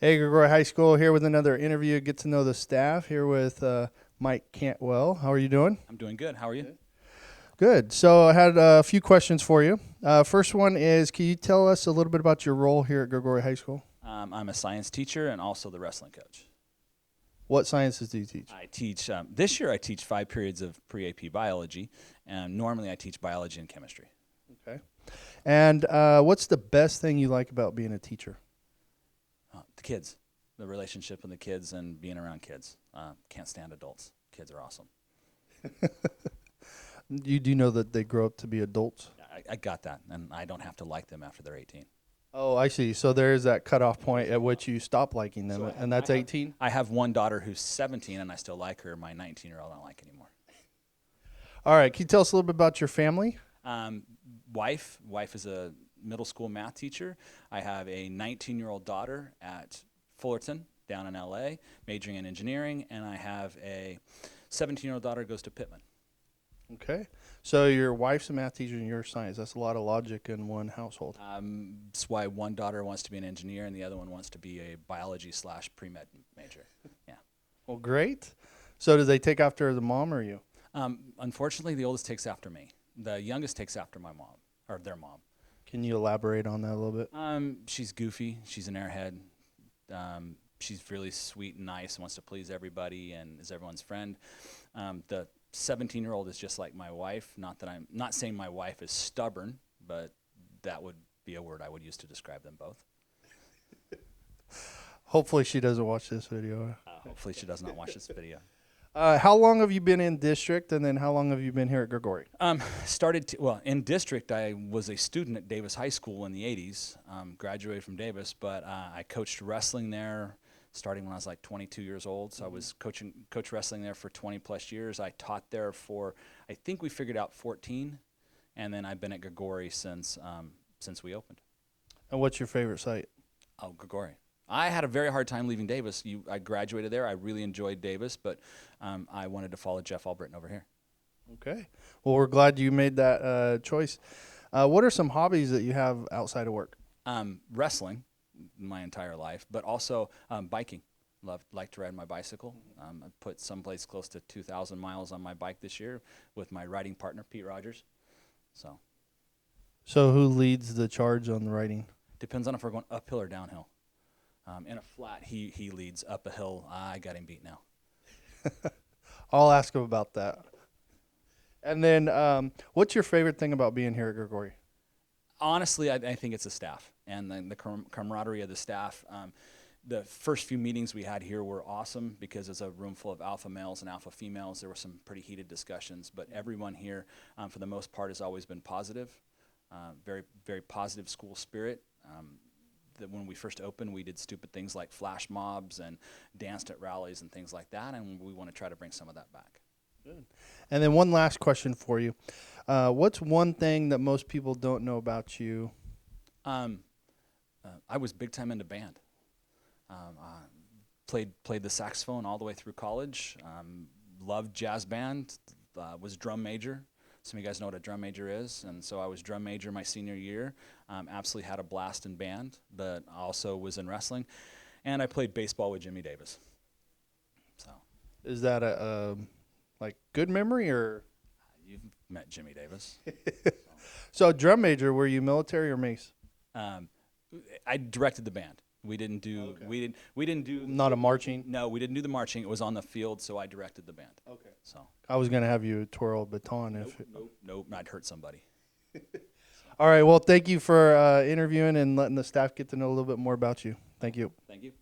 Hey, Gregory High School here with another interview. Get to know the staff here with Mike Cantwell. How are you doing? I'm doing good. How are you? Good. So I had a few questions for you. First one is, can you tell us a little bit about your role here at Gregory High School? I'm a science teacher and also the wrestling coach. What sciences do you teach? I teach, this year I teach 5 periods of pre-AP biology, and normally I teach biology and chemistry. Okay. And what's the best thing you like about being a teacher? The kids, the relationship with the kids and being around kids. Can't stand adults. Kids are awesome. You do know that they grow up to be adults? I got that, and I don't have to like them after they're 18. Oh, I see. So there is that cutoff point at which you stop liking them, and that's 18? I have one daughter who's 17, and I still like her. My 19-year-old I don't like anymore. All right. Can you tell us a little bit about your family? Wife is a middle school math teacher. I have a 19-year-old daughter at Fullerton down in LA, majoring in engineering, and I have a 17-year-old daughter who goes to Pittman. Okay. So your wife's a math teacher and you're science. That's a lot of logic in one household. That's why one daughter wants to be an engineer and the other one wants to be a biology/pre-med major. Yeah. Well, great. So do they take after the mom or you? Unfortunately, the oldest takes after me. The youngest takes after my mom, or their mom. Can you elaborate on that a little bit? She's goofy. She's an airhead. She's really sweet and nice and wants to please everybody and is everyone's friend. The 17-year-old is just like my wife. Not that I'm not saying my wife is stubborn, but that would be a word I would use to describe them both. Hopefully she doesn't watch this video. Hopefully she does not watch this video. How long have you been in district, and then how long have you been here at Gregory? In district, I was a student at Davis High School in the 80s, graduated from Davis, but I coached wrestling there starting when I was like 22 years old. So I was coach wrestling there for 20 plus years. I taught there for, I think we figured out 14, and then I've been at Gregory since we opened. And what's your favorite site? Oh, Gregory. I had a very hard time leaving Davis. I graduated there. I really enjoyed Davis, but I wanted to follow Jeff Albritton over here. Okay. Well, we're glad you made that choice. What are some hobbies that you have outside of work? Wrestling my entire life, but also biking. Like to ride my bicycle. I put someplace close to 2,000 miles on my bike this year with my riding partner, Pete Rogers. So who leads the charge on the riding? Depends on if we're going uphill or downhill. In a flat, he leads. Up a hill, I got him beat now. I'll ask him about that. And then what's your favorite thing about being here at Gregory? Honestly, I think it's the staff and the camaraderie of the staff. The first few meetings we had here were awesome because it's a room full of alpha males and alpha females. There were some pretty heated discussions, but everyone here, for the most part, has always been positive. Very, very positive school spirit. That when we first opened, we did stupid things like flash mobs and danced at rallies and things like that, and we want to try to bring some of that back. Good. And then one last question for you. What's one thing that most people don't know about you? I was big time into band. Played the saxophone all the way through college. Loved jazz band. Was drum major. Some of you guys know what a drum major is, and so I was drum major my senior year. Absolutely had a blast in band, but also was in wrestling, and I played baseball with Jimmy Davis. So, is that a good memory or? You've met Jimmy Davis. So drum major, were you military or Mace? I directed the band. We didn't do. Okay. We didn't do. Not a marching. No, we didn't do the marching. It was on the field, so I directed the band. Okay. So I was gonna have you twirl a baton Nope. I'd hurt somebody. All right. Well, thank you for interviewing and letting the staff get to know a little bit more about you. Thank you. Thank you.